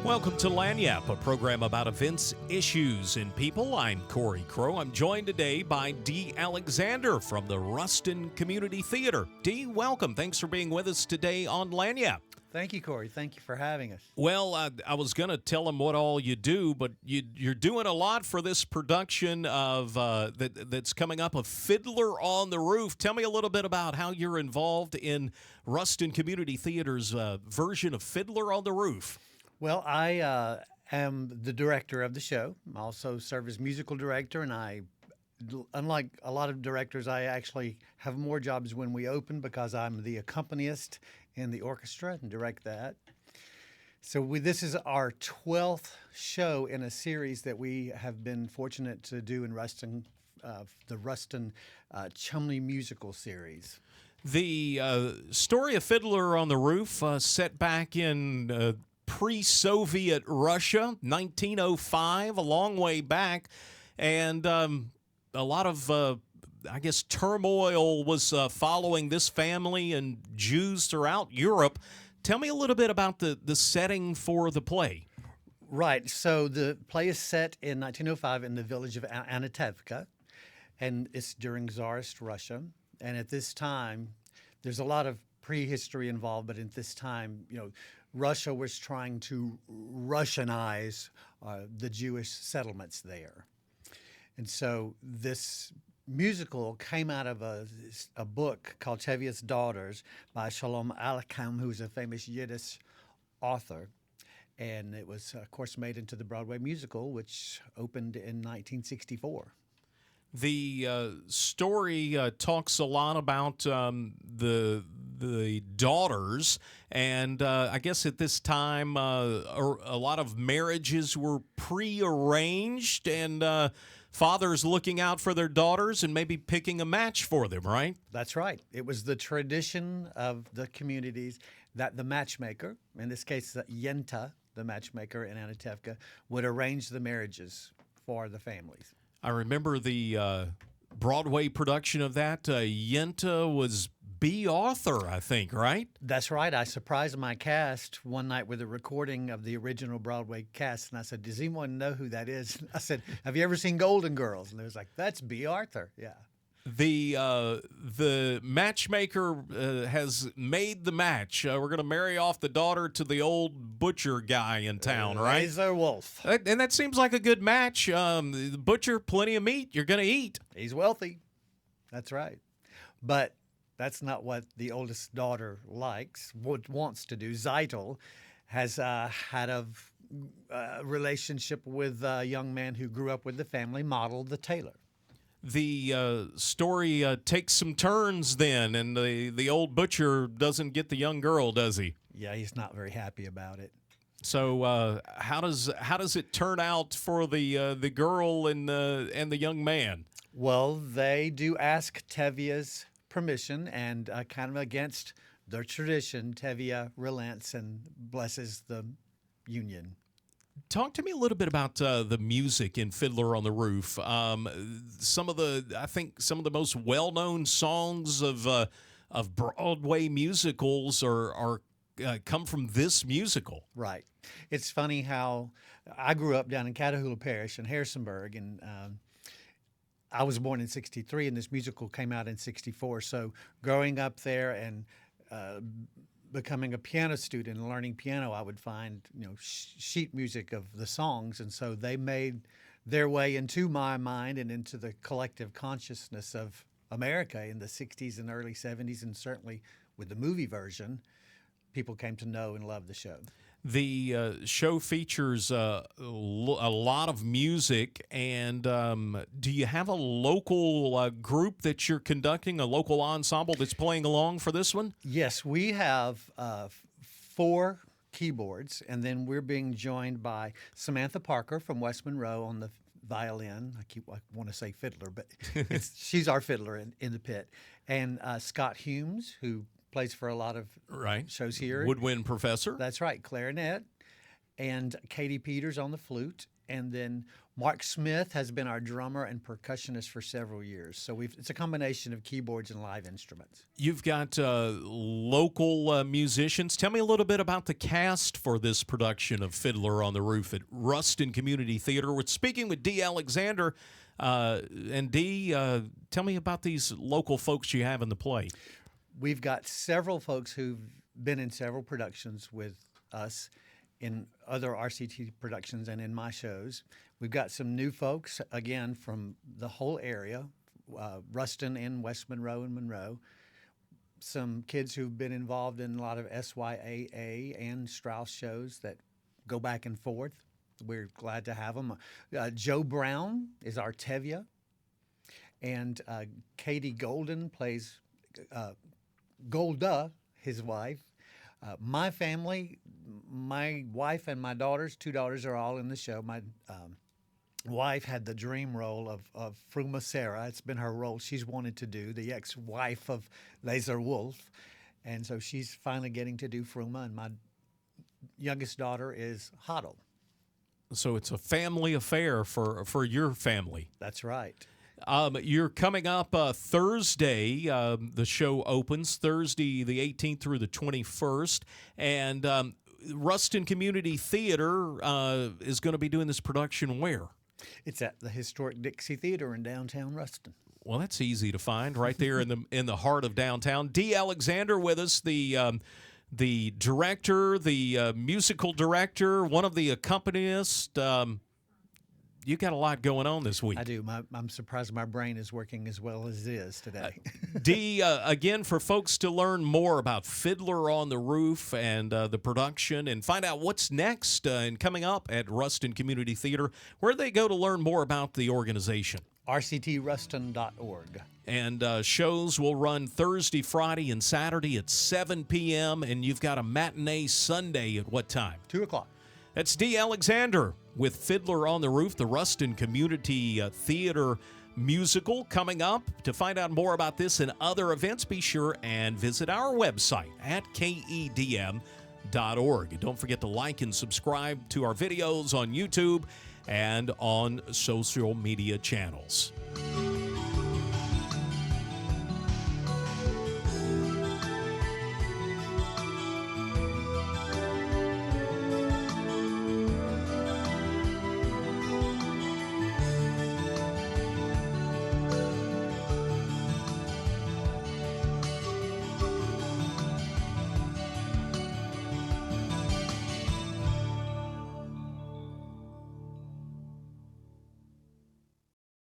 Welcome to Lagniappe, a program about events, issues, and people. I'm Cory Crowe. I'm joined today by Dee Alexander from the Ruston Community Theatre. Dee, welcome. Thanks for being with us today on Lagniappe. Thank you, Cory. Thank you for having us. Well, I was going to tell them what all you do, but you're doing a lot for this production of that's coming up, of Fiddler on the Roof. Tell me a little bit about how you're involved in Ruston Community Theatre's version of Fiddler on the Roof. Well, I am the director of the show. I also serve as musical director, and unlike a lot of directors, I actually have more jobs when we open because I'm the accompanist in the orchestra and direct that. So this is our 12th show in a series that we have been fortunate to do in Ruston, the Ruston Chumley Musical Series. The story of Fiddler on the Roof set back in pre-Soviet Russia, 1905, a long way back, and a lot of, I guess, turmoil was following this family and Jews throughout Europe. Tell me a little bit about the setting for the play. Right. So the play is set in 1905 in the village of Anatevka, and it's during Tsarist Russia. And at this time, there's a lot of prehistory involved, but at this time, Russia was trying to Russianize the Jewish settlements there. And so this musical came out of a book called Tevye's Daughters by Shalom Aleichem, who's a famous Yiddish author. And it was, of course, made into the Broadway musical, which opened in 1964. The story talks a lot about the daughters, and I guess at this time a lot of marriages were prearranged, and fathers looking out for their daughters and maybe picking a match for them, right? That's right. It was the tradition of the communities that the matchmaker, in this case Yenta, the matchmaker in Anatevka, would arrange the marriages for the families. I remember the Broadway production of that. Yenta was B. Arthur, I think, right? That's right. I surprised my cast one night with a recording of the original Broadway cast, and I said, does anyone know who that is? I said, have you ever seen Golden Girls? And they was like, that's B. Arthur, yeah. The matchmaker has made the match. We're going to marry off the daughter to the old butcher guy in town, right? Razor Wolf. And that seems like a good match. The butcher, plenty of meat. You're going to eat. He's wealthy. That's right. But that's not what the oldest daughter likes, wants to do. Zeitel has had a relationship with a young man who grew up with the family, Model the tailor. The story takes some turns then, and the old butcher doesn't get the young girl, does he? Yeah, he's not very happy about it. So how does it turn out for the girl and the young man? Well, they do ask Tevye's permission, and kind of against their tradition, Tevye relents and blesses the union. Talk to me a little bit about the music in Fiddler on the Roof. Some of the most well-known songs of Broadway musicals are come from this musical. Right. It's funny how I grew up down in Catahoula Parish in Harrisonburg, and I was born in '63, and this musical came out in '64. So growing up there and becoming a piano student and learning piano, I would find sheet music of the songs, and so they made their way into my mind and into the collective consciousness of America in the '60s and early '70s, and certainly with the movie version, people came to know and love the show. The show features a lot of music, and do you have a local group that you're conducting, a local ensemble that's playing along for this one? Yes, we have 4 keyboards, and then we're being joined by Samantha Parker from West Monroe on the violin. I want to say fiddler, but she's our fiddler in the pit. And Scott Humes, who plays for a lot of shows here. Woodwind professor. That's right, clarinet. And Katie Peters on the flute. And then Mark Smith has been our drummer and percussionist for several years. So it's a combination of keyboards and live instruments. You've got local musicians. Tell me a little bit about the cast for this production of Fiddler on the Roof at Ruston Community Theatre. We're speaking with Dee Alexander. And Dee, tell me about these local folks you have in the play. We've got several folks who've been in several productions with us, in other RCT productions and in my shows. We've got some new folks, again, from the whole area, Ruston and West Monroe and Monroe. Some kids who've been involved in a lot of SYAA and Strauss shows that go back and forth. We're glad to have them. Joe Brown is our Tevye, and Katie Golden plays Golda, his wife. My family, my wife and my daughters, 2 daughters are all in the show. My wife had the dream role of Fruma Sarah. It's been her role she's wanted to do, the ex-wife of Laser Wolf. And so she's finally getting to do Fruma, and my youngest daughter is Hoddle. So it's a family affair for your family. That's right. You're coming up Thursday. The show opens Thursday the 18th through the 21st. And Ruston Community Theatre is going to be doing this production where? It's at the historic Dixie Theater in downtown Ruston. Well, that's easy to find right there in the heart of downtown. Dee Alexander with us, the director, the musical director, one of the accompanists. You got a lot going on this week. I do. I'm surprised my brain is working as well as it is today. Dee, again, for folks to learn more about Fiddler on the Roof and the production and find out what's next and coming up at Ruston Community Theatre, where do they go to learn more about the organization? rctruston.org. And shows will run Thursday, Friday, and Saturday at 7 p.m., and you've got a matinee Sunday at what time? 2 o'clock. That's Dee Alexander with Fiddler on the Roof, the Ruston Community Theatre musical coming up. To find out more about this and other events, be sure and visit our website at KEDM.org. And don't forget to like and subscribe to our videos on YouTube and on social media channels.